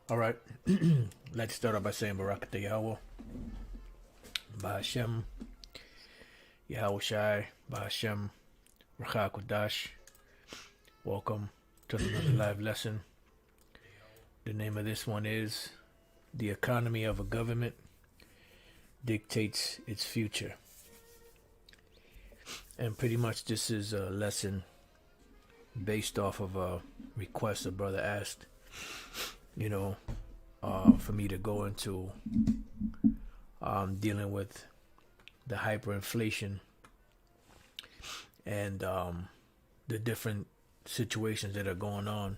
All right. Let's start off by saying Barakatah Yahweh, Bahashem, Yahweh Shai, Bahashem, Rakha Kodash. Welcome to another live lesson. The name of this one is The Economy of a Government Dictates Its Future. And pretty much this is a lesson based off of a request a brother asked, for me to go into dealing with the hyperinflation and the different situations that are going on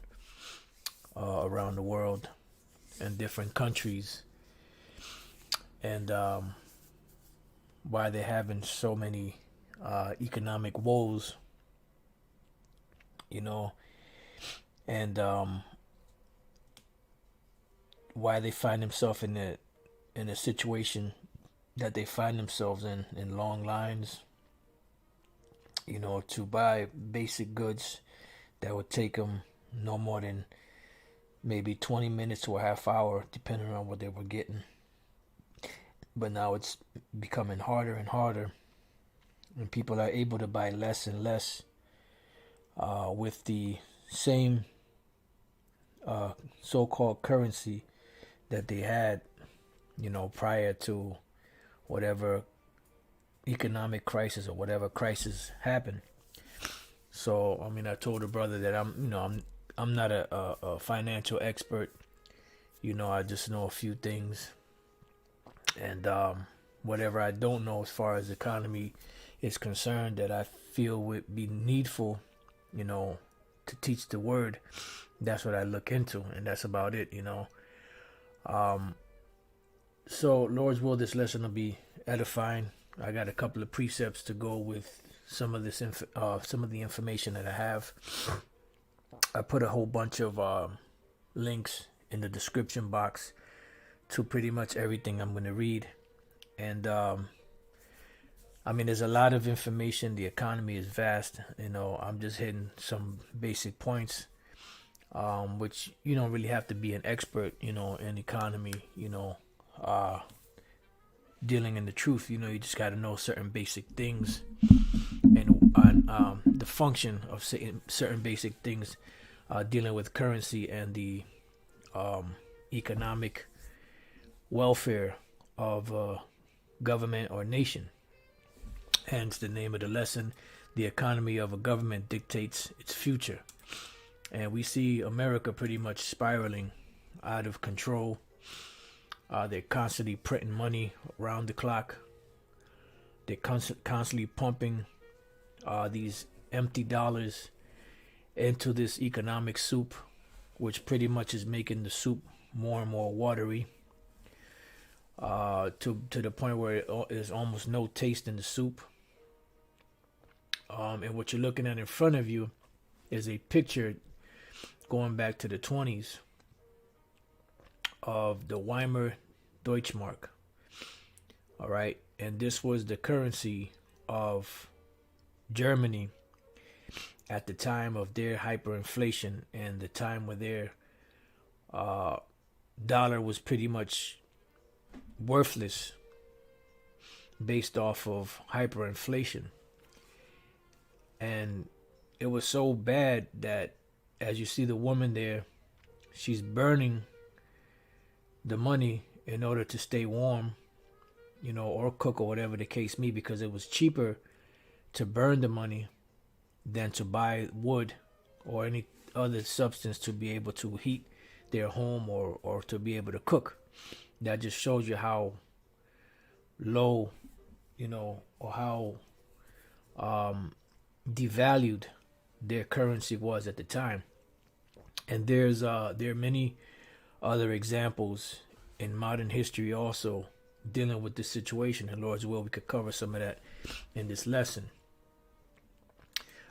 around the world and different countries, and why they're having so many economic woes, and why they find themselves in a situation that they find themselves in long lines, to buy basic goods that would take them no more than maybe 20 minutes to a half hour, depending on what they were getting. But now it's becoming harder and harder, and people are able to buy less and less with the same so-called currency that they had, prior to whatever economic crisis or whatever crisis happened. So, I told the brother that I'm not a financial expert. I just know a few things, and whatever I don't know as far as the economy is concerned, that I feel would be needful, to teach the word. That's what I look into, and that's about it. So Lord's will, this lesson will be edifying. I got a couple of precepts to go with some of this some of the information that I have. I put a whole bunch of links in the description box to pretty much everything I'm going to read, and there's a lot of information. The economy is vast. I'm just hitting some basic points, which you don't really have to be an expert, in economy, dealing in the truth. You just got to know certain basic things, and the function of certain basic things, dealing with currency and the economic welfare of government or nation. Hence the name of the lesson: the economy of a government dictates its future. And we see America pretty much spiraling out of control. They're constantly printing money around the clock. They're constantly pumping these empty dollars into this economic soup, which pretty much is making the soup more and more watery, to the point where there's almost no taste in the soup. And what you're looking at in front of you is a picture going back to the 20s of the Weimar Deutschmark. All right. And this was the currency of Germany at the time of their hyperinflation, and the time where their dollar was pretty much worthless based off of hyperinflation. And it was so bad that, as you see the woman there, she's burning the money in order to stay warm, or cook, or whatever the case may be, because it was cheaper to burn the money than to buy wood or any other substance to be able to heat their home, or to be able to cook. That just shows you how low, or how devalued their currency was at the time. And there are many other examples in modern history also dealing with this situation. And Lord's will, we could cover some of that in this lesson.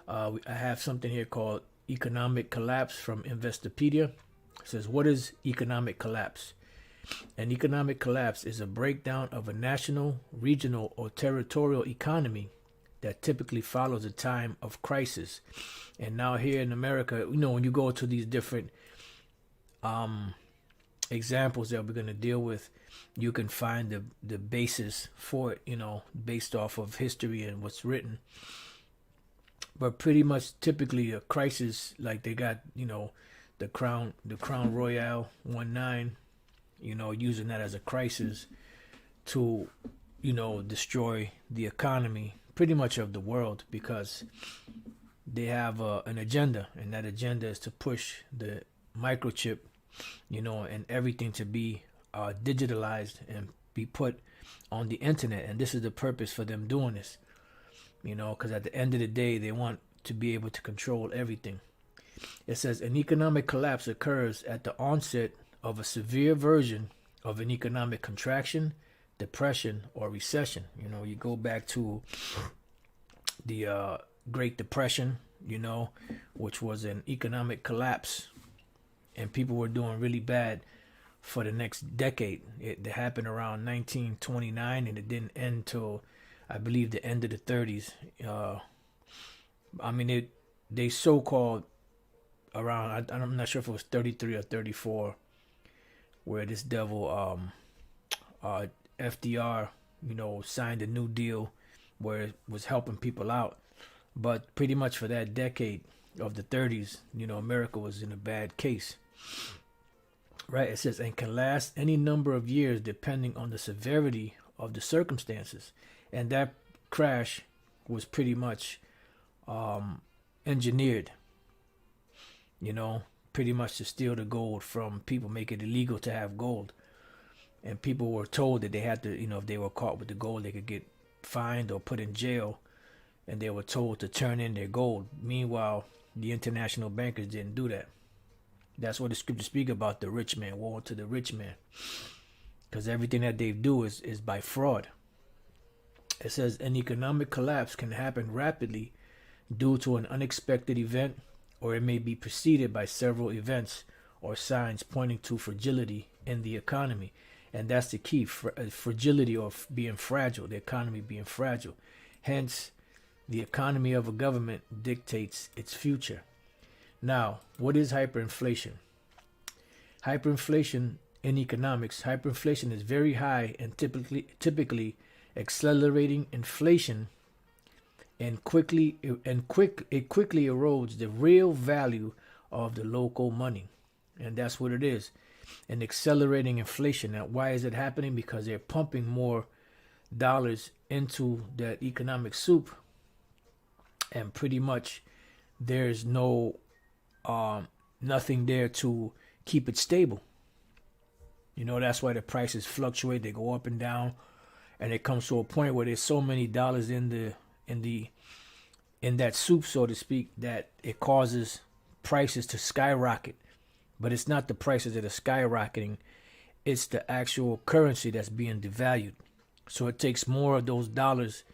I have something here called Economic Collapse from Investopedia. It says, what is economic collapse? An economic collapse is a breakdown of a national, regional, or territorial economy that typically follows a time of crisis. And now here in America, when you go to these different examples that we're going to deal with, you can find the basis for it, based off of history and what's written. But pretty much typically a crisis, like they got, the Crown Royale 19, using that as a crisis to, destroy the economy pretty much of the world, because they have an agenda, and that agenda is to push the microchip, and everything to be digitalized and be put on the internet. And this is the purpose for them doing this, because at the end of the day, they want to be able to control everything. It says an economic collapse occurs at the onset of a severe version of an economic contraction, depression, or recession. You go back to the Great Depression, which was an economic collapse, and people were doing really bad for the next decade. It happened around 1929, and it didn't end till, I believe, the end of the 30s. They so-called around, I'm not sure if it was 33 or 34, where this devil, FDR, signed a New Deal where it was helping people out. But pretty much for that decade of the 30s, America was in a bad case. Right? It says, and can last any number of years depending on the severity of the circumstances. And that crash was pretty much engineered, pretty much to steal the gold from people, make it illegal to have gold. And people were told that they had to, if they were caught with the gold, they could get fined or put in jail. And they were told to turn in their gold. Meanwhile, the international bankers didn't do that. That's what the scriptures speak about, the rich man, woe to the rich man. Because everything that they do is by fraud. It says an economic collapse can happen rapidly due to an unexpected event, or it may be preceded by several events or signs pointing to fragility in the economy. And that's the key, fragility, or being fragile, the economy being fragile. Hence, the economy of a government dictates its future. Now, what is hyperinflation? Hyperinflation in economics, hyperinflation is very high and typically accelerating inflation, and it quickly erodes the real value of the local money. And that's what it is, an accelerating inflation. Now, why is it happening? Because they're pumping more dollars into that economic soup, and pretty much there's nothing there to keep it stable. That's why the prices fluctuate. They go up and down, and it comes to a point where there's so many dollars in that soup, so to speak, that it causes prices to skyrocket. But it's not the prices that are skyrocketing, it's the actual currency that's being devalued. So it takes more of those dollars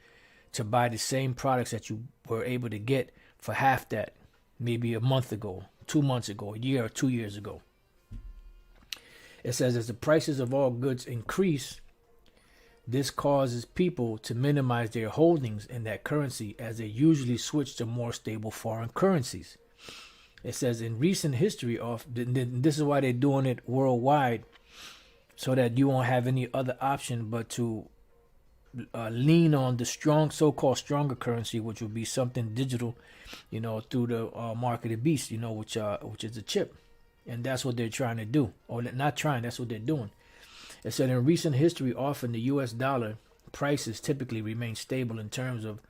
to buy the same products that you were able to get for half that, maybe a month ago, 2 months ago, a year or 2 years ago. It says, as the prices of all goods increase, this causes people to minimize their holdings in that currency, as they usually switch to more stable foreign currencies. It says in recent history, this is why they're doing it worldwide, so that you won't have any other option but to lean on the so-called stronger currency, which would be something digital, through the mark of the beast, which is a chip. And that's what they're trying to do. Or not trying, that's what they're doing. It said in recent history, often the US dollar prices typically remain stable in terms of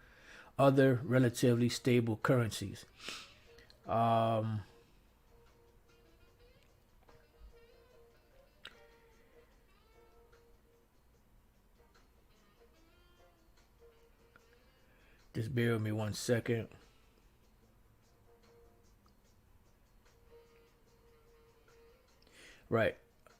other relatively stable currencies. Just bear with me 1 second. Right.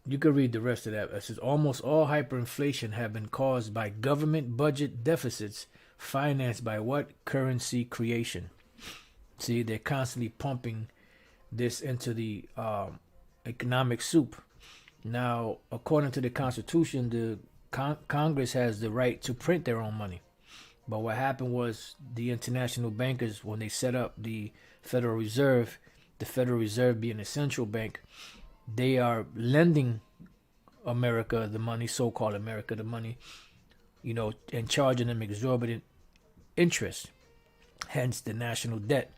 You can read the rest of that. It says almost all hyperinflation have been caused by government budget deficits financed by what? Currency creation. See, they're constantly pumping this into the economic soup. Now, according to the Constitution, the Congress has the right to print their own money. But what happened was the international bankers, when they set up the Federal Reserve being a central bank, they are lending America the money, so-called America the money, and charging them exorbitant interest, hence the national debt,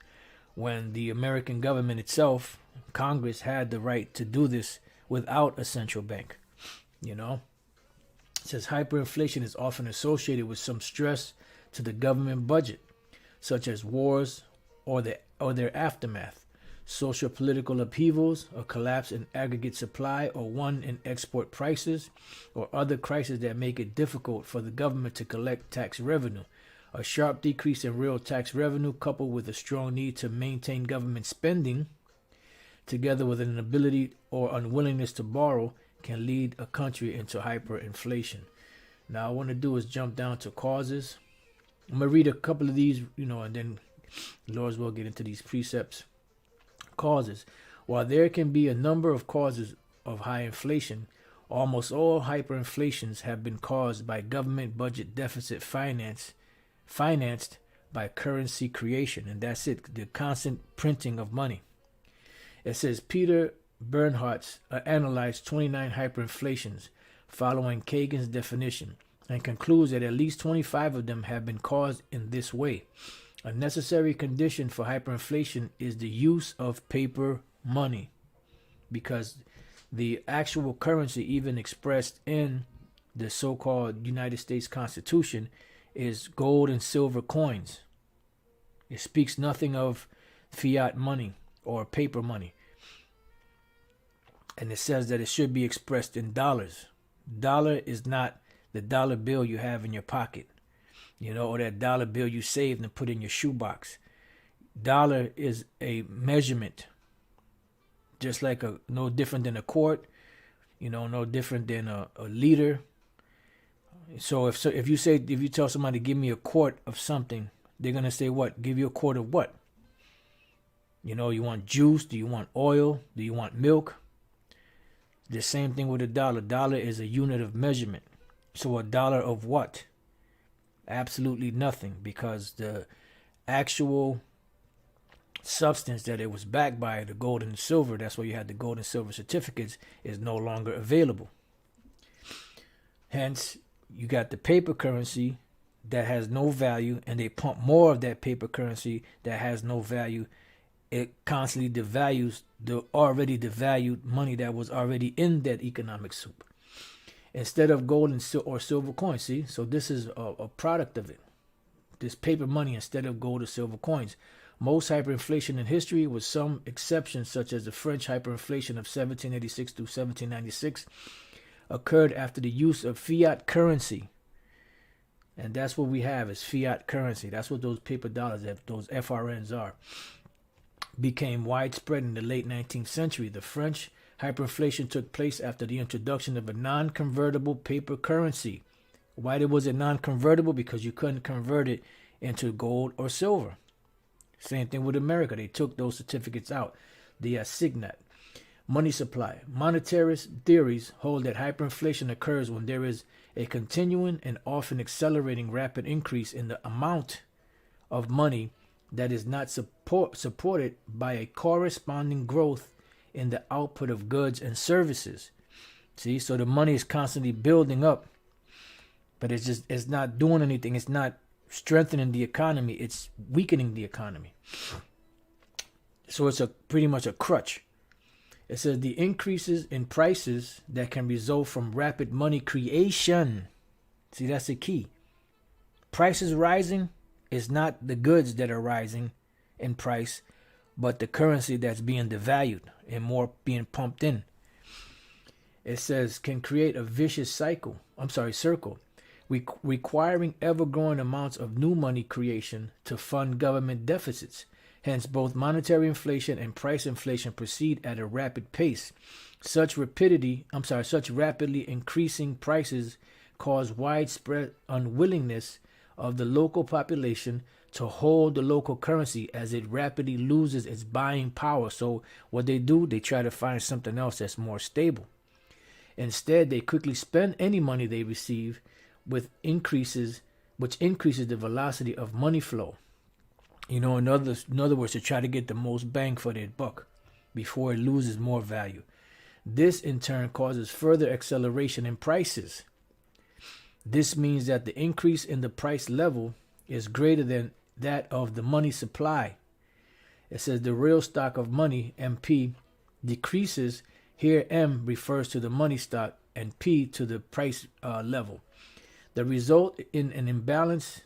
when the American government itself, Congress, had the right to do this without a central bank. It says hyperinflation is often associated with some stress to the government budget, such as wars or their aftermath, social political upheavals, a collapse in aggregate supply, or one in export prices, or other crises that make it difficult for the government to collect tax revenue. A sharp decrease in real tax revenue, coupled with a strong need to maintain government spending, together with an inability or unwillingness to borrow, can lead a country into hyperinflation. Now, I want to do is jump down to causes. I'm going to read a couple of these, and then Lord's will get into these precepts. Causes. While there can be a number of causes of high inflation, almost all hyperinflations have been caused by government budget deficit financed by currency creation. And that's it, the constant printing of money. It says Peter Bernhardt analyzed 29 hyperinflations following Kagan's definition and concludes that at least 25 of them have been caused in this way. A necessary condition for hyperinflation is the use of paper money, because the actual currency, even expressed in the so-called United States Constitution, is gold and silver coins. It speaks nothing of fiat money or paper money. And it says that it should be expressed in dollars. Dollar is not the dollar bill you have in your pocket, or that dollar bill you saved and put in your shoebox. Dollar is a measurement, just like no different than a quart, no different than a liter. So if you tell somebody, give me a quart of something, they're gonna say what? Give you a quart of what? You want juice? Do you want oil? Do you want milk? The same thing with a dollar. Dollar is a unit of measurement. So a dollar of what? Absolutely nothing, because the actual substance that it was backed by, the gold and silver, that's why you had the gold and silver certificates, is no longer available. Hence, you got the paper currency that has no value, and they pump more of that paper currency that has no value. It constantly devalues the already devalued money that was already in that economic soup, instead of gold and or silver coins. See, so this is a product of it. This paper money instead of gold or silver coins. Most hyperinflation in history, with some exceptions such as the French hyperinflation of 1786 to 1796, occurred after the use of fiat currency. And that's what we have, is fiat currency. That's what those paper dollars, those FRNs are, became widespread in the late 19th century. The French hyperinflation took place after the introduction of a non-convertible paper currency. Why was it non-convertible? Because you couldn't convert it into gold or silver. Same thing with America. They took those certificates out. The assignat. Money supply. Monetarist theories hold that hyperinflation occurs when there is a continuing and often accelerating rapid increase in the amount of money that is not supported by a corresponding growth in the output of goods and services. See, so the money is constantly building up, but it's not doing anything. It's not strengthening the economy. It's weakening the economy. So it's pretty much a crutch. It says the increases in prices that can result from rapid money creation. See, that's the key. Prices rising is not the goods that are rising in price, but the currency that's being devalued and more being pumped in. It says can create a vicious circle, requiring ever-growing amounts of new money creation to fund government deficits. Hence, both monetary inflation and price inflation proceed at a rapid pace. Such rapidly increasing prices cause widespread unwillingness of the local population to hold the local currency as it rapidly loses its buying power. So what they do, they try to find something else that's more stable. Instead, they quickly spend any money they receive, which increases the velocity of money flow. In other words, to try to get the most bang for their buck before it loses more value. This in turn causes further acceleration in prices. This means that the increase in the price level is greater than that of the money supply. It says the real stock of money, MP, decreases. Here M refers to the money stock and P to the price level. The result in an imbalance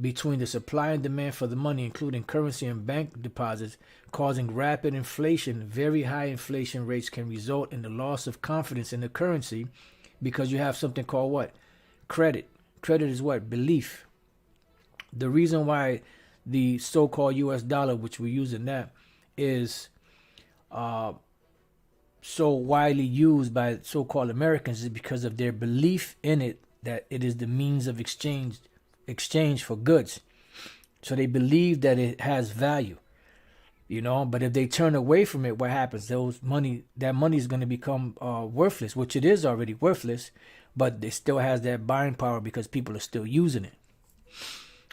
between the supply and demand for the money, including currency and bank deposits, causing rapid inflation. Very high inflation rates can result in the loss of confidence in the currency because you have something called what? Credit. Credit is what? Belief. The reason why the so-called US dollar, which we use in that, is so widely used by so-called Americans is because of their belief in it, that it is the means of exchange for goods. So they believe that it has value, but if they turn away from it, what happens? That money is going to become worthless, which it is already worthless, but it still has that buying power because people are still using it.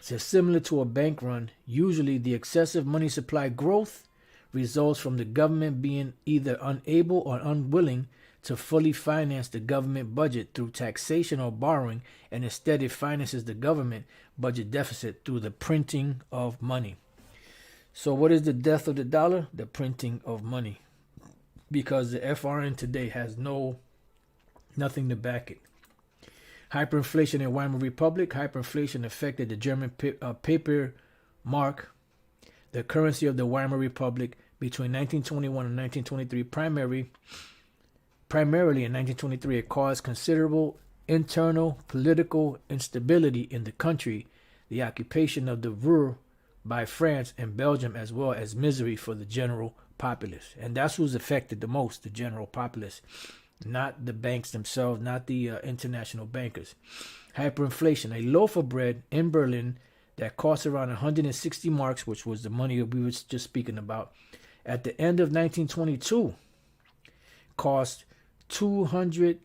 So similar to a bank run, usually the excessive money supply growth results from the government being either unable or unwilling to fully finance the government budget through taxation or borrowing, and instead it finances the government budget deficit through the printing of money. So what is the death of the dollar? The printing of money. Because the FRN today has nothing to back it. Hyperinflation in Weimar Republic. Hyperinflation affected the German paper mark, the currency of the Weimar Republic, between 1921 and 1923. Primarily in 1923, it caused considerable internal political instability in the country, the occupation of the Ruhr by France and Belgium, as well as misery for the general populace. And that's who's affected the most, the general populace. Not the banks themselves, not the international bankers. Hyperinflation. A loaf of bread in Berlin that cost around 160 marks, which was the money that we were just speaking about, at the end of 1922, cost 200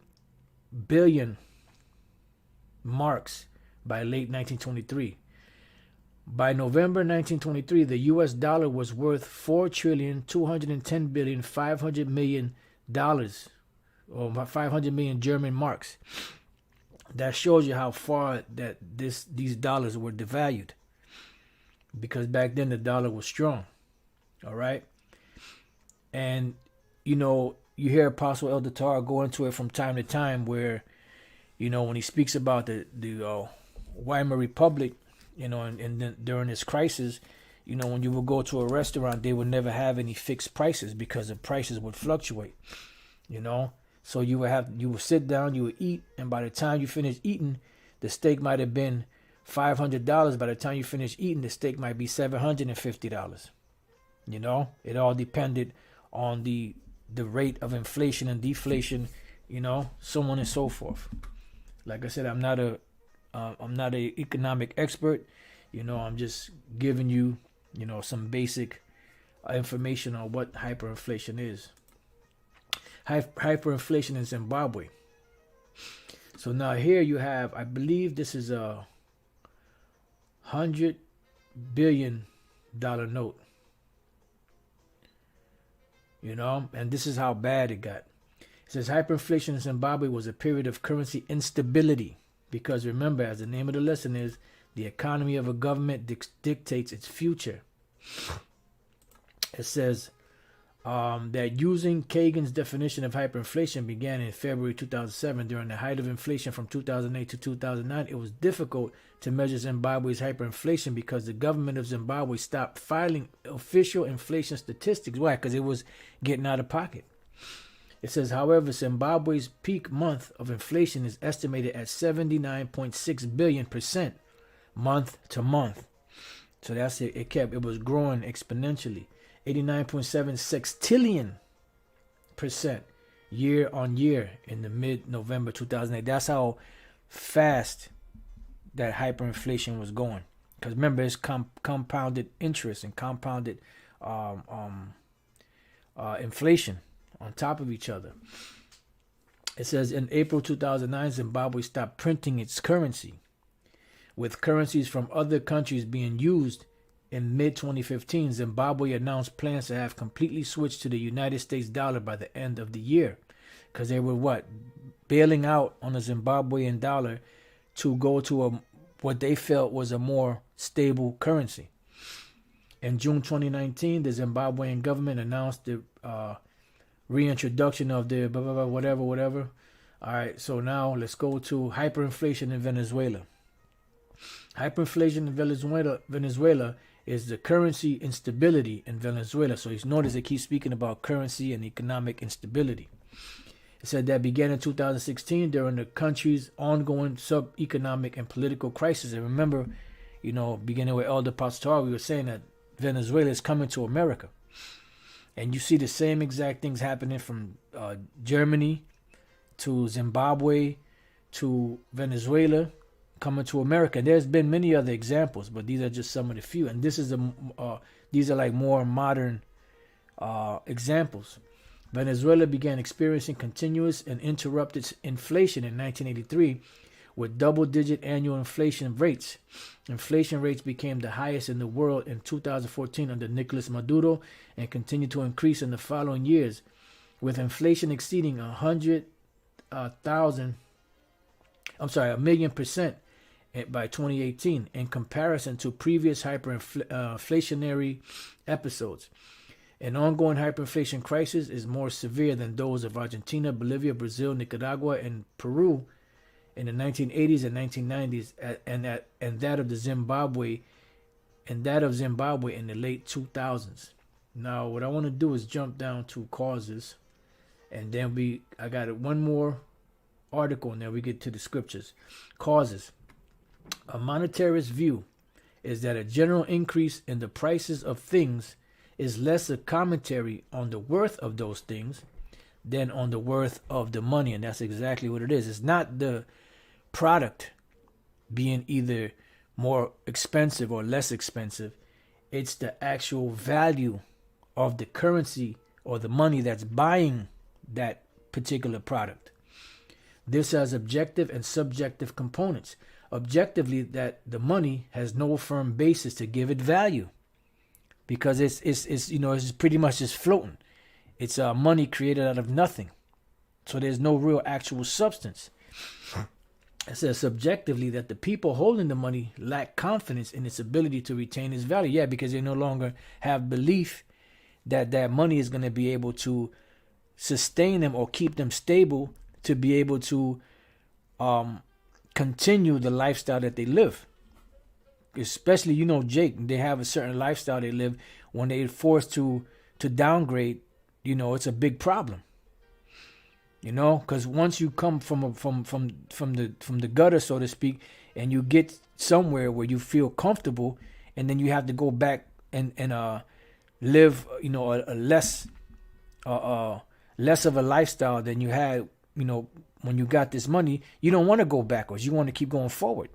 billion marks by late 1923. By November 1923, the US dollar was worth $4,210,500,000,000, or 500 million German marks. That shows you how far that these dollars were devalued, because back then the dollar was strong. All right. And you hear Apostle Elder Tar go into it from time to time, where when he speaks about the Weimar Republic, and then during this crisis, when you would go to a restaurant, they would never have any fixed prices because the prices would fluctuate. So you would sit down, you would eat, and by the time you finish eating, the steak might have been $500. By the time you finish eating, the steak might be $750. It all depended on the rate of inflation and deflation, so on and so forth. Like I said, I'm not an economic expert. I'm just giving you, some basic information on what hyperinflation is. Hyperinflation in Zimbabwe. So now here you have, I believe this is a $100 billion note. And this is how bad it got. It says hyperinflation in Zimbabwe was a period of currency instability, because remember, as the name of the lesson is, the economy of a government dictates its future. It says that using Kagan's definition of hyperinflation began in February 2007. During the height of inflation from 2008 to 2009, it was difficult to measure Zimbabwe's hyperinflation because the government of Zimbabwe stopped filing official inflation statistics. Why? Because it was getting out of pocket. It says, however, Zimbabwe's peak month of inflation is estimated at 79.6 billion% month to month. So that's it. It was growing exponentially. 89.7 sextillion% year on year in the mid-November 2008. That's how fast that hyperinflation was going. Because remember, it's compounded interest and compounded inflation on top of each other. It says in April 2009, Zimbabwe stopped printing its currency, with currencies from other countries being used in mid-2015, Zimbabwe announced plans to have completely switched to the United States dollar by the end of the year. Because they were bailing out on the Zimbabwean dollar to go to what they felt was a more stable currency. In June 2019, the Zimbabwean government announced the reintroduction of the whatever. All right, so now let's go to hyperinflation in Venezuela. Hyperinflation in Venezuela is the currency instability in Venezuela. So you notice they keep speaking about currency and economic instability. It said that began in 2016 during the country's ongoing sub-economic and political crisis. And remember, beginning with Elder Pastor, we were saying that Venezuela is coming to America. And you see the same exact things happening from Germany to Zimbabwe to Venezuela coming to America. And there's been many other examples, but these are just some of the few. And these are like more modern examples. Venezuela began experiencing continuous and interrupted inflation in 1983 with double-digit annual inflation rates. Inflation rates became the highest in the world in 2014 under Nicolas Maduro and continued to increase in the following years, with inflation exceeding 1,000,000% by 2018 in comparison to previous hyperinflationary episodes. An ongoing hyperinflation crisis is more severe than those of Argentina, Bolivia, Brazil, Nicaragua, and Peru in the 1980s and 1990s, and that of Zimbabwe in the late 2000s. Now, what I want to do is jump down to causes, and then I got one more article, and then we get to the scriptures. Causes. A monetarist view is that a general increase in the prices of things is less a commentary on the worth of those things than on the worth of the money. And that's exactly what it is. It's not the product being either more expensive or less expensive. It's the actual value of the currency or the money that's buying that particular product. This has objective and subjective components. Objectively, that the money has no firm basis to give it value, because it's pretty much just floating. It's money created out of nothing, so there's no real actual substance. It says subjectively that the people holding the money lack confidence in its ability to retain its value. Yeah, because they no longer have belief that that money is going to be able to sustain them or keep them stable to be able to continue the lifestyle that they live. Especially, Jake, they have a certain lifestyle they live. When they're forced to downgrade, it's a big problem. Because once you come from the gutter, so to speak, and you get somewhere where you feel comfortable, and then you have to go back and live, a less of a lifestyle than you had, when you got this money, you don't want to go backwards. You want to keep going forward.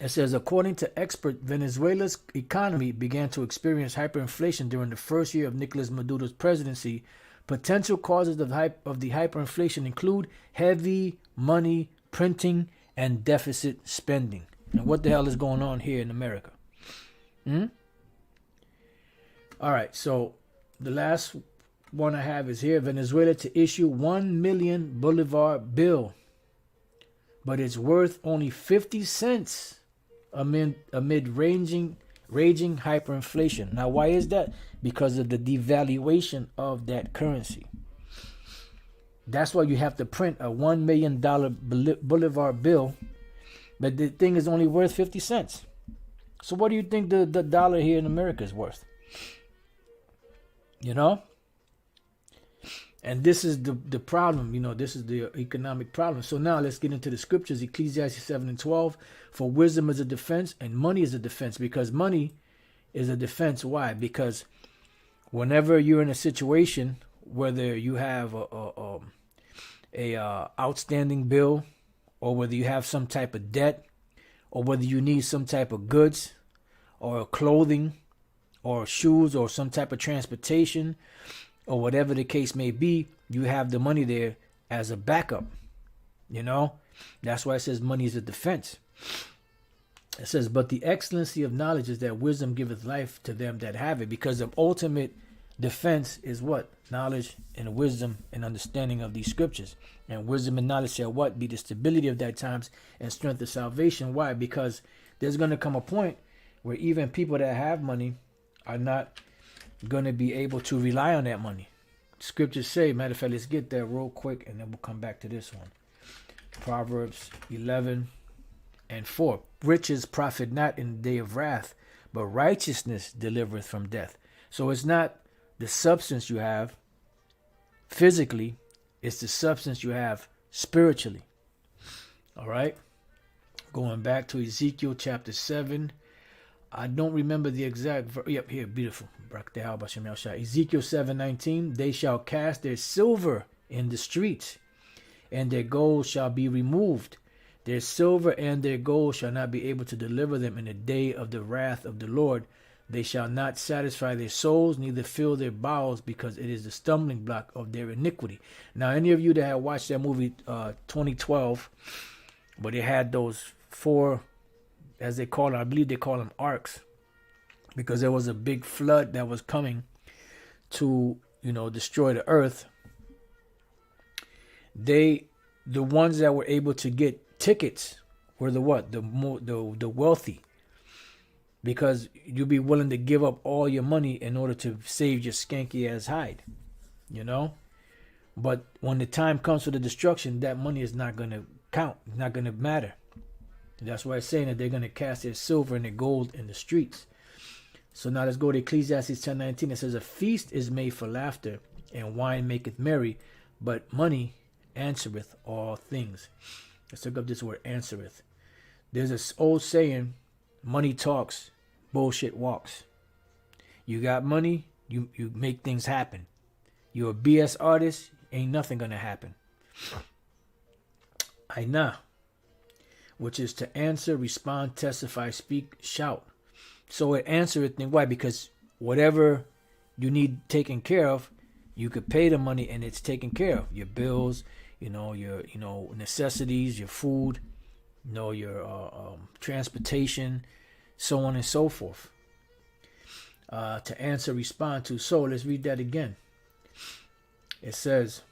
It says, according to experts, Venezuela's economy began to experience hyperinflation during the first year of Nicolas Maduro's presidency. Potential causes of the hyperinflation include heavy money printing and deficit spending. And what the hell is going on here in America? All right, so the last one I have is here. Venezuela to issue 1 million Bolivar bill, but it's worth only 50 cents amid raging hyperinflation. Now, why is that? Because of the devaluation of that currency. That's why you have to print a $1 million Bolivar bill, but the thing is only worth 50 cents. So what do you think the dollar here in America is worth? And this is the problem, this is the economic problem. So now let's get into the scriptures. Ecclesiastes 7:12. For wisdom is a defense and money is a defense, because money is a defense. Why? Because whenever you're in a situation, whether you have a outstanding bill, or whether you have some type of debt, or whether you need some type of goods or clothing or shoes or some type of transportation, or whatever the case may be, you have the money there as a backup. That's why it says money is a defense. It says, but the excellency of knowledge is that wisdom giveth life to them that have it, because the ultimate defense is what? Knowledge and wisdom and understanding of these scriptures. And wisdom and knowledge shall what? Be the stability of that times and strength of salvation. Why? Because there's going to come a point where even people that have money are not going to be able to rely on that money. Scriptures say, matter of fact, let's get there real quick and then we'll come back to this one. Proverbs 11:4. Riches profit not in the day of wrath, but righteousness delivereth from death. So it's not the substance you have physically, it's the substance you have spiritually. All right. Going back to Ezekiel chapter 7. I don't remember the exact yep, here, beautiful. Ezekiel 7:19. They shall cast their silver in the streets, and their gold shall be removed. Their silver and their gold shall not be able to deliver them in the day of the wrath of the Lord. They shall not satisfy their souls, neither fill their bowels, because it is the stumbling block of their iniquity. Now, any of you that have watched that movie 2012, where they had those 4, as they call them, I believe they call them arcs, because there was a big flood that was coming to, destroy the earth. The ones that were able to get tickets were the what? The wealthy. Because you'll be willing to give up all your money in order to save your skanky ass hide. But when the time comes for the destruction, that money is not going to count. It's not going to matter. That's why it's saying that they're going to cast their silver and their gold in the streets. So now let's go to Ecclesiastes 10:19. It says, a feast is made for laughter, and wine maketh merry, but money answereth all things. Let's look up this word, answereth. There's this old saying, money talks, bullshit walks. You got money, you make things happen. You're a BS artist, ain't nothing gonna happen. Aina, which is to answer, respond, testify, speak, shout. So it answereth. Why? Because whatever you need taken care of, you could pay the money and it's taken care of. Your bills, your necessities, your food, your transportation, so on and so forth. To answer, respond to. So let's read that again. It says,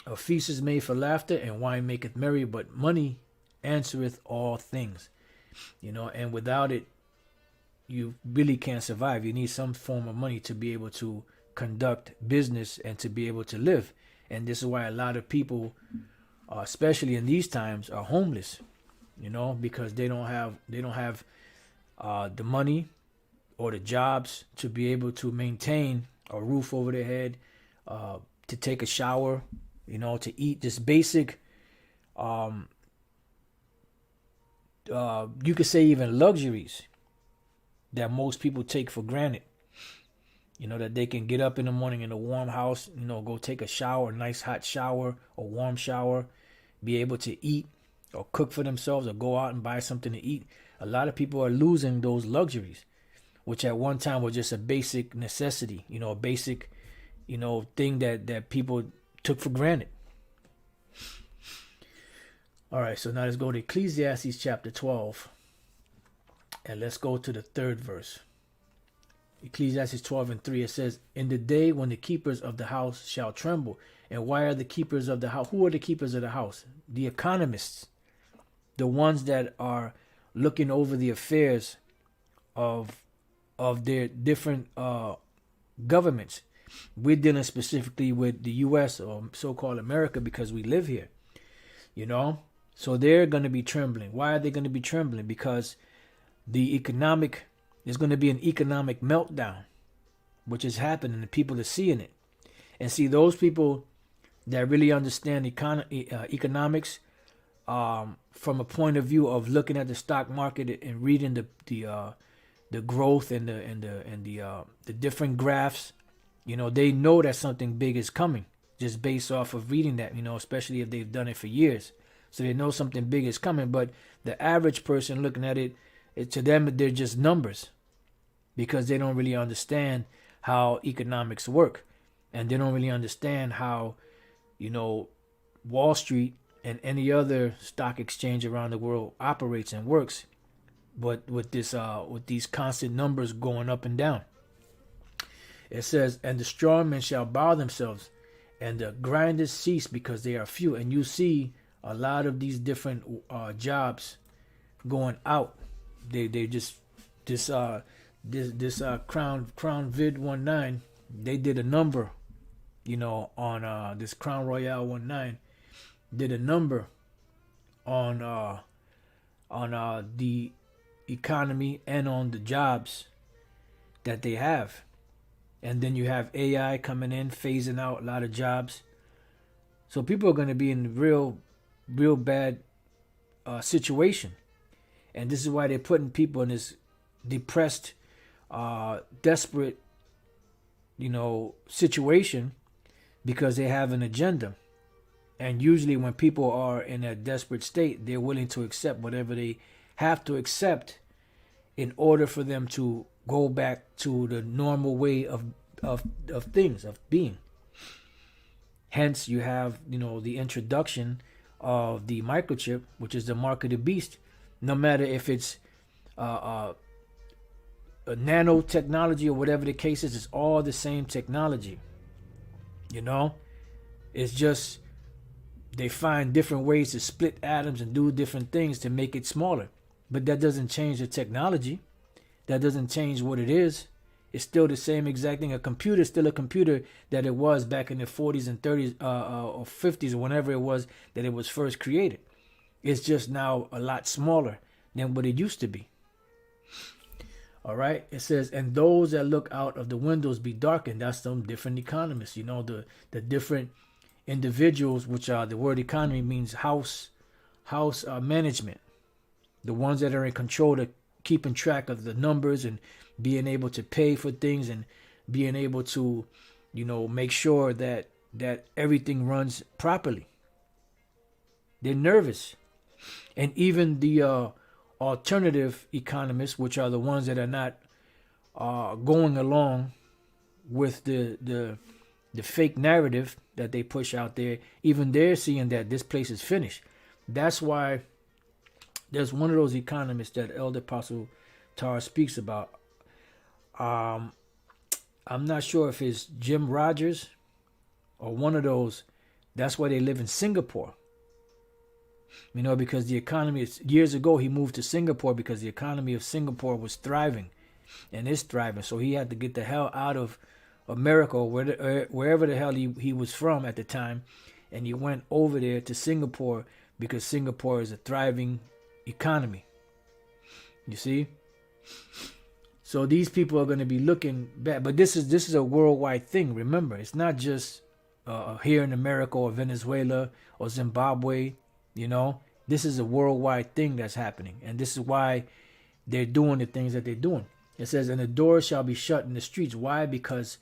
a feast is made for laughter, and wine maketh merry, but money answereth all things. And without it, you really can't survive. You need some form of money to be able to conduct business and to be able to live. And this is why a lot of people, especially in these times, are homeless. Because they don't have the money or the jobs to be able to maintain a roof over their head, to take a shower, to eat just basic, you could say even luxuries that most people take for granted. That they can get up in the morning in a warm house, go take a shower, a nice hot shower, a warm shower, be able to eat or cook for themselves or go out and buy something to eat. A lot of people are losing those luxuries, which at one time was just a basic necessity, a basic, thing that people took for granted. All right, so now let's go to Ecclesiastes chapter 12. And let's go to the 3rd verse. Ecclesiastes 12:3, it says, in the day when the keepers of the house shall tremble. And why are the keepers of the house? Who are the keepers of the house? The economists. The ones that are looking over the affairs of their different governments. We're dealing specifically with the U.S. or so-called America because we live here. So they're going to be trembling. Why are they going to be trembling? Because there's going to be an economic meltdown, which is happening, and people are seeing it. And see, those people that really understand economics from a point of view of looking at the stock market and reading the growth and the different graphs, they know that something big is coming just based off of reading that, especially if they've done it for years. So they know something big is coming. But the average person looking at it, to them, they're just numbers, because they don't really understand how economics work, and they don't really understand how, Wall Street and any other stock exchange around the world operates and works. but with these constant numbers going up and down. It says, and the strong men shall bow themselves, and the grinders cease because they are few. And you see a lot of these different jobs going out. They just this Crown Vid 19. They did a number, on this Crown Royale 19. Did a number on the economy and on the jobs that they have. And then you have AI coming in, phasing out a lot of jobs. So people are going to be in real bad situation. And this is why they're putting people in this depressed, desperate, situation, because they have an agenda. And usually when people are in a desperate state, they're willing to accept whatever they have to accept in order for them to go back to the normal way of things, of being. Hence, you have, the introduction of the microchip, which is the mark of the beast. No matter if it's a nanotechnology or whatever the case is, it's all the same technology. It's just they find different ways to split atoms and do different things to make it smaller. But that doesn't change the technology. That doesn't change what it is. It's still the same exact thing. A computer is still a computer that it was back in the 40s and 30s or 50s or whenever it was that it was first created. It's just now a lot smaller than what it used to be. All right. It says, and those that look out of the windows be darkened. That's some different economists. The different individuals, which are, the word economy means house management. The ones that are in control of keeping track of the numbers and being able to pay for things and being able to, make sure that everything runs properly. They're nervous. And even the alternative economists, which are the ones that are not going along with the fake narrative that they push out there, even they're seeing that this place is finished. That's why there's one of those economists that Elder Apostle Tara speaks about. I'm not sure if it's Jim Rogers or one of those. That's why they live in Singapore. Because the economy, years ago, he moved to Singapore because the economy of Singapore was thriving and is thriving. So he had to get the hell out of America or wherever the hell he was from at the time. And he went over there to Singapore because Singapore is a thriving economy. You see? So these people are going to be looking back. But this is a worldwide thing. Remember, it's not just here in America or Venezuela or Zimbabwe. This is a worldwide thing that's happening. And this is why they're doing the things that they're doing. It says, and the doors shall be shut in the streets. Why? Because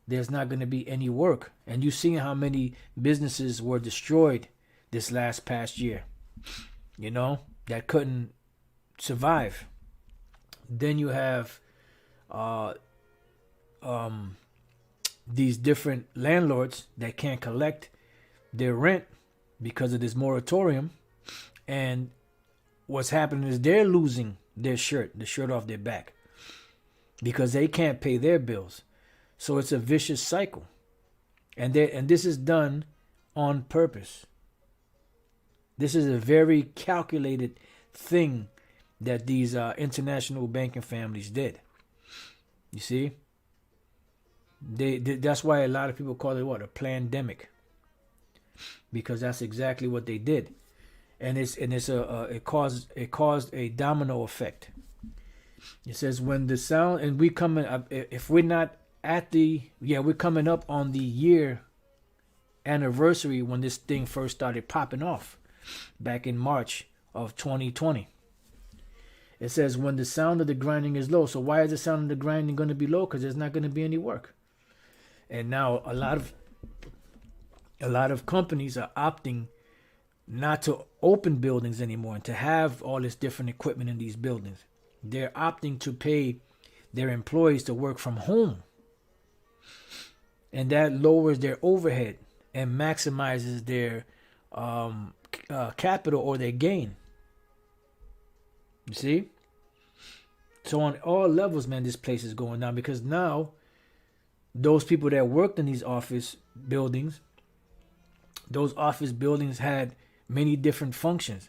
there's not going to be any work. And you've seen how many businesses were destroyed this past year, that couldn't survive. Then you have these different landlords that can't collect their rent because of this moratorium. And what's happening is they're losing the shirt off their back, because they can't pay their bills. So it's a vicious cycle. And this is done on purpose. This is a very calculated thing that these international banking families did. You see? That's why a lot of people call it a pandemic. Because that's exactly what they did. And it caused a domino effect. It says when the sound, and we coming up, if we're not at we're coming up on the year anniversary when this thing first started popping off back in March of 2020. It says when the sound of the grinding is low. So why is the sound of the grinding going to be low? Because there's not going to be any work. And now a lot of companies are opting not to open buildings anymore and to have all this different equipment in these buildings. They're opting to pay their employees to work from home. And that lowers their overhead and maximizes their capital or their gain. You see? So on all levels, man, this place is going down, because now those people that worked in these office buildings, those office buildings had many different functions.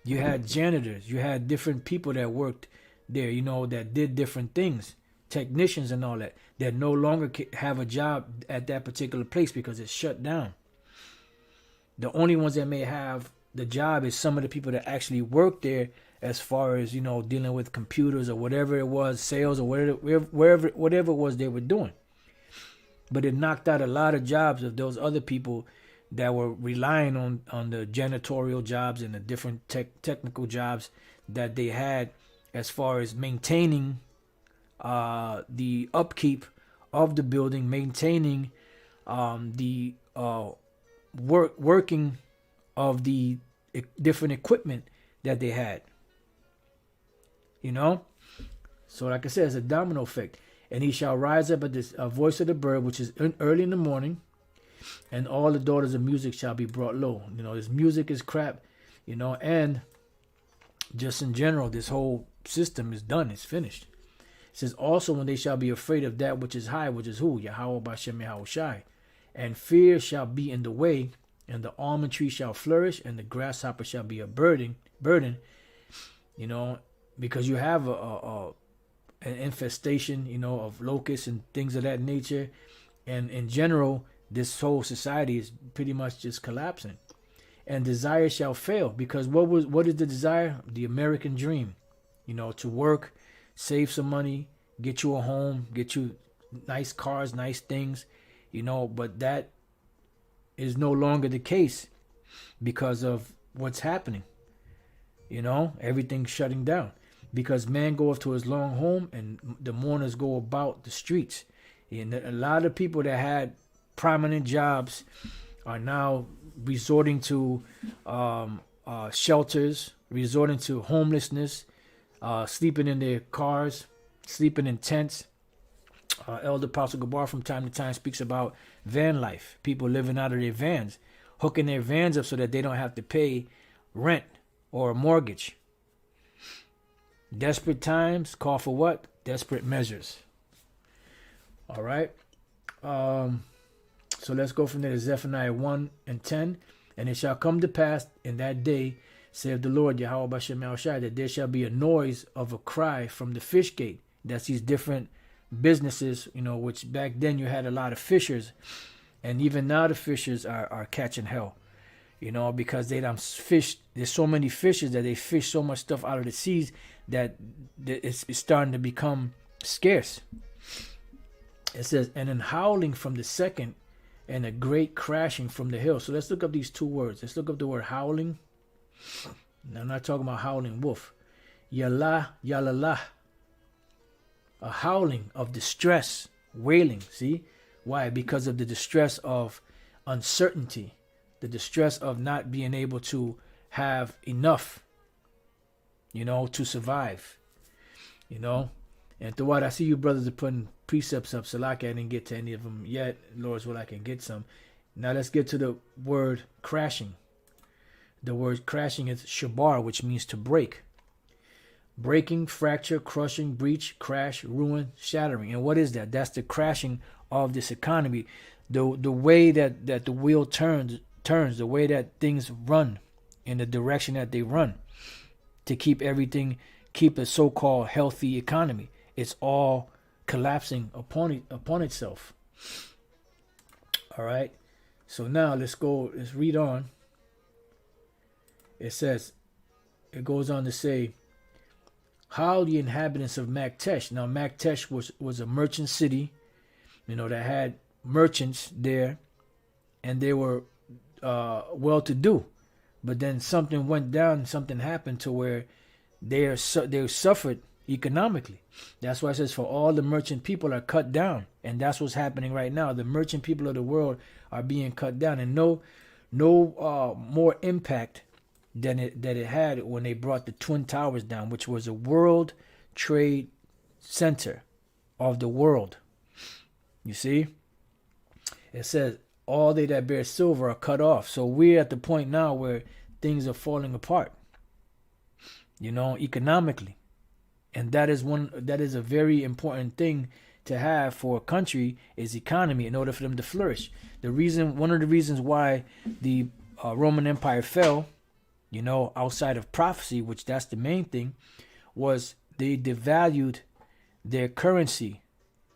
You had janitors, you had different people that worked there, you know, that did different things, technicians and all that, that no longer have a job at that particular place because it's shut down. The only ones that may have the job is some of the people that actually work there, as far as, you know, dealing with computers or whatever it was, sales or whatever it was they were doing. But it knocked out a lot of jobs of those other people that were relying on the janitorial jobs and the different technical jobs that they had, as far as maintaining the upkeep of the building, maintaining the working of the different equipment that they had. You know? So like I said, it's a domino effect. And he shall rise up at this voice of the bird, which is early in the morning, and all the daughters of music shall be brought low. You know, this music is crap, you know, and just in general, this whole system is done. It's finished. It says, also when they shall be afraid of that which is high, which is who? Yahweh Bashem Yahweh Shai. And fear shall be in the way, and the almond tree shall flourish, and the grasshopper shall be a burden, you know, because you have an infestation, you know, of locusts and things of that nature. And in general, this whole society is pretty much just collapsing. And desire shall fail, because what is the desire? The American dream, you know, to work, save some money, get you a home, get you nice cars, nice things, you know, but that is no longer the case because of what's happening. You know, everything's shutting down because man goeth to his long home and the mourners go about the streets. And a lot of people that had prominent jobs are now resorting to shelters, resorting to homelessness, sleeping in their cars, sleeping in tents. Elder Apostle Gabar from time to time speaks about van life, people living out of their vans, hooking their vans up so that they don't have to pay rent or a mortgage. Desperate times call for what? Desperate measures. All right. So let's go from there to Zephaniah 1 and 10. And it shall come to pass in that day, saith the Lord, Yahweh Bashem Yahweh, that there shall be a noise of a cry from the fish gate. That's these different businesses, you know, which back then you had a lot of fishers. And even now the fishers are catching hell, you know, because they done fish. There's so many fishes that they fish so much stuff out of the seas that it's starting to become scarce. It says, and an howling from the second and a great crashing from the hill. So let's look up these two words. Let's look up the word howling. Now, I'm not talking about howling wolf. Yalla, yalala. A howling of distress, wailing. See? Why? Because of the distress of uncertainty. The distress of not being able to have enough, you know, to survive. You know? And throughout, I see you brothers are putting precepts up. Salaki, I didn't get to any of them yet. Lord's will, I can get some. Now let's get to the word crashing. The word crashing is shabar, which means to break. Breaking, fracture, crushing, breach, crash, ruin, shattering. And what is that? That's the crashing of this economy. The way that the wheel turns, the way that things run in the direction that they run to keep a so-called healthy economy. It's all collapsing upon itself. All right. So now let's read on. It goes on to say, how the inhabitants of Maktesh. Now Maktesh was a merchant city, you know, that had merchants there, and they were well-to-do. But then something went down, something happened to where they suffered economically. That's why it says, for all the merchant people are cut down. And that's what's happening right now. The merchant people of the world are being cut down. And no more impact than it had when they brought the Twin Towers down, which was a world trade center of the world. You see? It says, all they that bear silver are cut off. So we're at the point now where things are falling apart, you know, economically. And that is a very important thing to have for a country, is economy, in order for them to flourish. One of the reasons why the Roman Empire fell, outside of prophecy, which that's the main thing, was they devalued their currency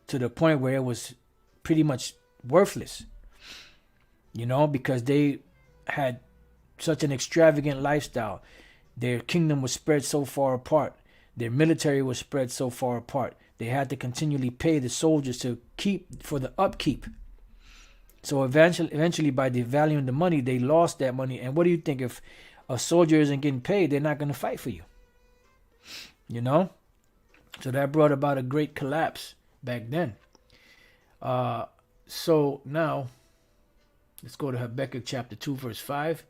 to the point where it was pretty much worthless. Because they had such an extravagant lifestyle. Their kingdom was spread so far apart. Their military was spread so far apart. They had to continually pay the soldiers to keep for the upkeep. So eventually, by devaluing the money, they lost that money. And what do you think? If a soldier isn't getting paid, they're not going to fight for you. So that brought about a great collapse back then. So now, let's go to Habakkuk chapter 2, verse 5.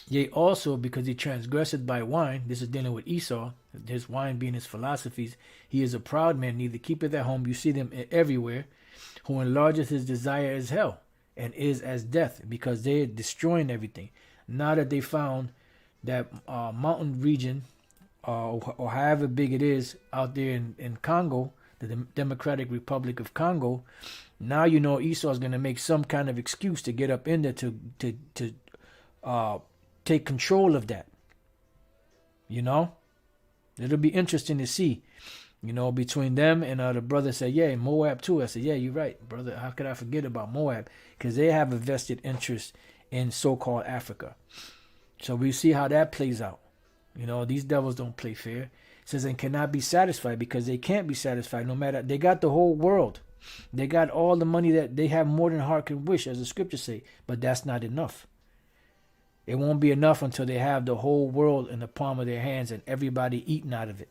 Yea, also, because he transgressed by wine, this is dealing with Esau, his wine being his philosophies, he is a proud man, neither keepeth at home. You see them everywhere, who enlargeth his desire as hell, and is as death, because they are destroying everything. Now that they found that mountain region, or however big it is out there in Congo, the Democratic Republic of Congo, now Esau is going to make some kind of excuse to get up in there to take control of that. It'll be interesting to see, between them and the brother said, yeah, Moab too. I said, yeah, you're right, brother. How could I forget about Moab? Because they have a vested interest in so-called Africa. So we see how that plays out. These devils don't play fair. It says, and cannot be satisfied, because they can't be satisfied no matter. They got the whole world. They got all the money that they have, more than heart can wish, as the scriptures say. But that's not enough. It won't be enough until they have the whole world in the palm of their hands and everybody eating out of it.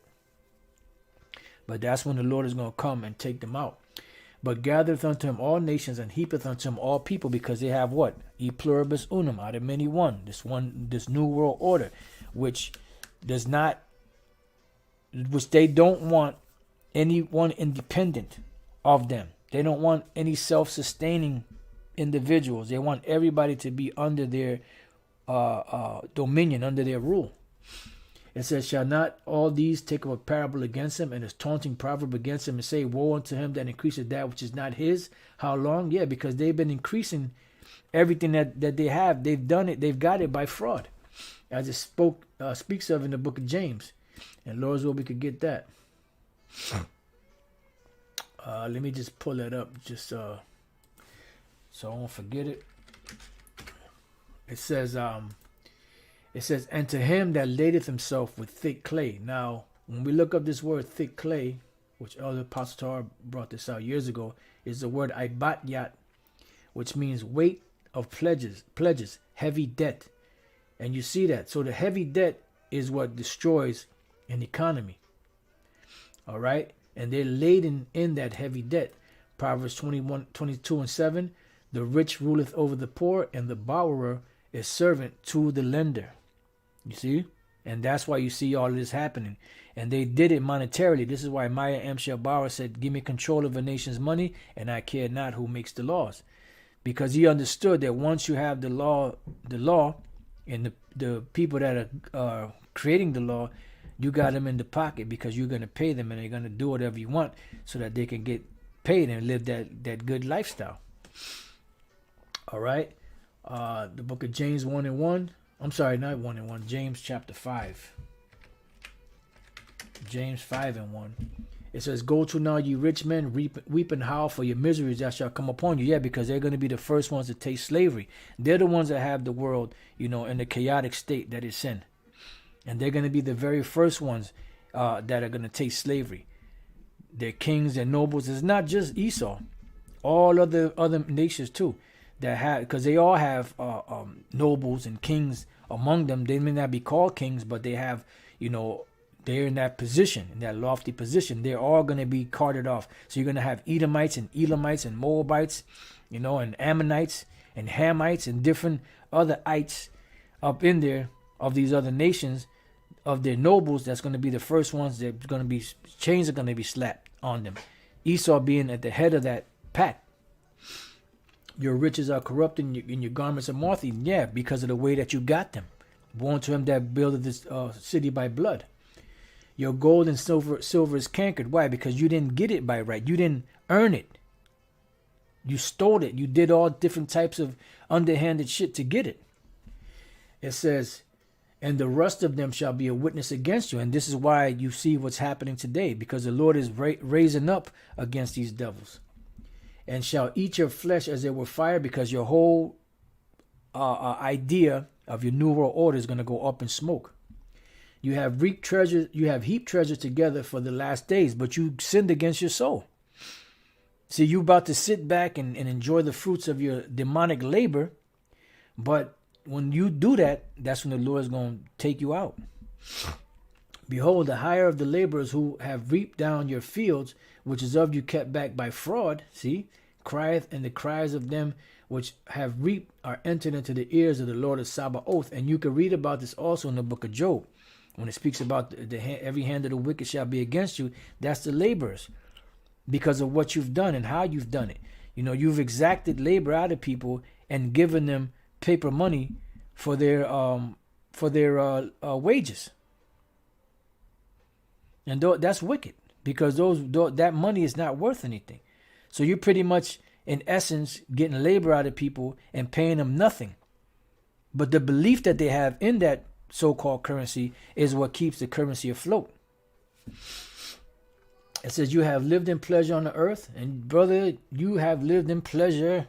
But that's when the Lord is going to come and take them out. But gathereth unto him all nations, and heapeth unto him all people, because they have what? E pluribus unum, out of many one. This new world order, which they don't want anyone independent of them. They don't want any self-sustaining individuals. They want everybody to be under their dominion, under their rule. It says, shall not all these take up a parable against him, and a taunting proverb against him, and say, woe unto him that increaseth that which is not his? How long? Yeah, because they've been increasing everything that they have. They've done it. They've got it by fraud, as it speaks of in the book of James. And Lord's will, we could get that. Let me just pull that up, just so I won't forget it. It says, and to him that ladeth himself with thick clay. Now, when we look up this word thick clay, which Elder Apostle Tar brought this out years ago, is the word ibatyat, which means weight of pledges, heavy debt. And you see that. So the heavy debt is what destroys an economy. All right? And they're laden in that heavy debt. Proverbs 22 and 7, the rich ruleth over the poor, and the borrower is servant to the lender. You see? And that's why you see all of this happening. And they did it monetarily. This is why Maya M. Shelbauer said, give me control of a nation's money, and I care not who makes the laws. Because he understood that once you have the law, and the people that are creating the law, you got them in the pocket, because you're going to pay them, and they're going to do whatever you want so that they can get paid and live that good lifestyle. All right? The book of James 1 and 1. I'm sorry, not 1 and 1. James chapter 5. James 5 and 1. It says, go to now, ye rich men, weep and howl for your miseries that shall come upon you. Yeah, because they're going to be the first ones to taste slavery. They're the ones that have the world, in the chaotic state that it's in. And they're going to be the very first ones that are going to taste slavery. Their kings and nobles. It's not just Esau. All other nations too. That have, because they all have nobles and kings among them. They may not be called kings, but they have, they're in that position, in that lofty position. They're all going to be carted off. So you're going to have Edomites and Elamites and Moabites, and Ammonites and Hamites and different other ites up in there of these other nations, of their nobles. That's going to be the first ones that going to be, chains are going to be slapped on them. Esau being at the head of that pack. Your riches are corrupt and your garments are moth-eaten. Yeah, because of the way that you got them. Born to him that builded this city by blood. Your gold and silver is cankered. Why? Because you didn't get it by right. You didn't earn it. You stole it. You did all different types of underhanded shit to get it. It says, and the rust of them shall be a witness against you. And this is why you see what's happening today, because the Lord is raising up against these devils. And shall eat your flesh as it were fire, because your whole idea of your new world order is going to go up in smoke. You have heaped treasure together for the last days, but you sinned against your soul. See, you about to sit back and enjoy the fruits of your demonic labor, but when you do that, that's when the Lord is going to take you out. Behold, the hire of the laborers who have reaped down your fields, which is of you kept back by fraud, see, crieth, and the cries of them which have reaped are entered into the ears of the Lord of Sabaoth. And you can read about this also in the book of Job. When it speaks about every hand of the wicked shall be against you, that's the laborers. Because of what you've done and how you've done it. You know, you've exacted labor out of people and given them paper money for their wages. And that's wicked, because that money is not worth anything. So you're pretty much, in essence, getting labor out of people and paying them nothing. But the belief that they have in that so-called currency is what keeps the currency afloat. It says, you have lived in pleasure on the earth. And brother, you have lived in pleasure,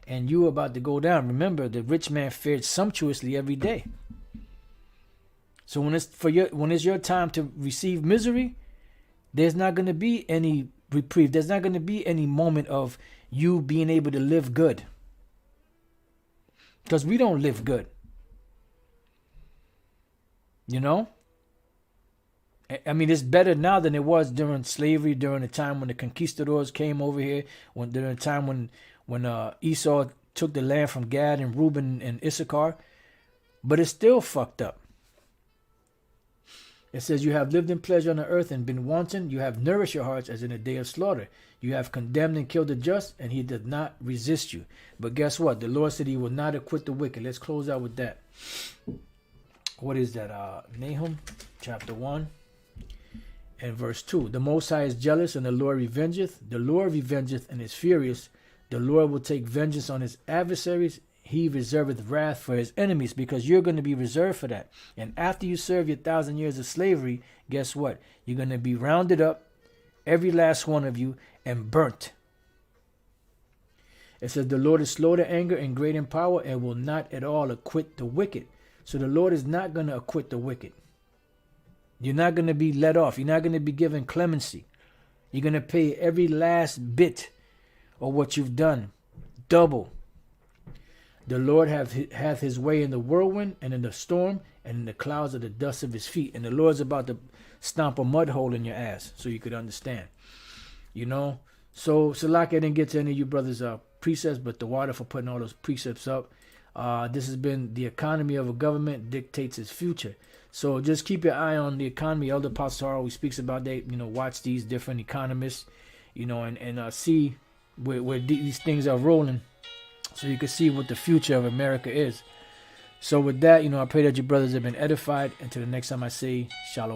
and you are about to go down. Remember, the rich man fared sumptuously every day. So when it's your time to receive misery, there's not going to be any reprieve. There's not going to be any moment of you being able to live good. Because we don't live good. You know? I mean, it's better now than it was during slavery, during the time when the conquistadors came over here, during the time when Esau took the land from Gad and Reuben and Issachar. But it's still fucked up. It says, you have lived in pleasure on the earth and been wanton. You have nourished your hearts as in a day of slaughter. You have condemned and killed the just, and he did not resist you. But guess what? The Lord said he will not acquit the wicked. Let's close out with that. What is that? Nahum chapter 1. And verse 2, the Most High is jealous, and the Lord revengeth. The Lord revengeth and is furious. The Lord will take vengeance on his adversaries. He reserveth wrath for his enemies, because you're going to be reserved for that. And after you serve your 1,000 years of slavery, guess what? You're going to be rounded up, every last one of you, and burnt. It says, the Lord is slow to anger and great in power, and will not at all acquit the wicked. So the Lord is not going to acquit the wicked. You're not going to be let off. You're not going to be given clemency. You're going to pay every last bit of what you've done, double. The Lord hath his way in the whirlwind and in the storm and in the clouds of the dust of his feet. And the Lord's about to stomp a mud hole in your ass, so you could understand. You know? So Salaki, I didn't get to any of you brothers' precepts, but the water for putting all those precepts up. This has been the economy of a government dictates its future. So just keep your eye on the economy. Elder Pastor always speaks about that. You know, watch these different economists, you know, and see where these things are rolling, so you can see what the future of America is. So with that, you know, I pray that your brothers have been edified. Until the next time I say, Shalom.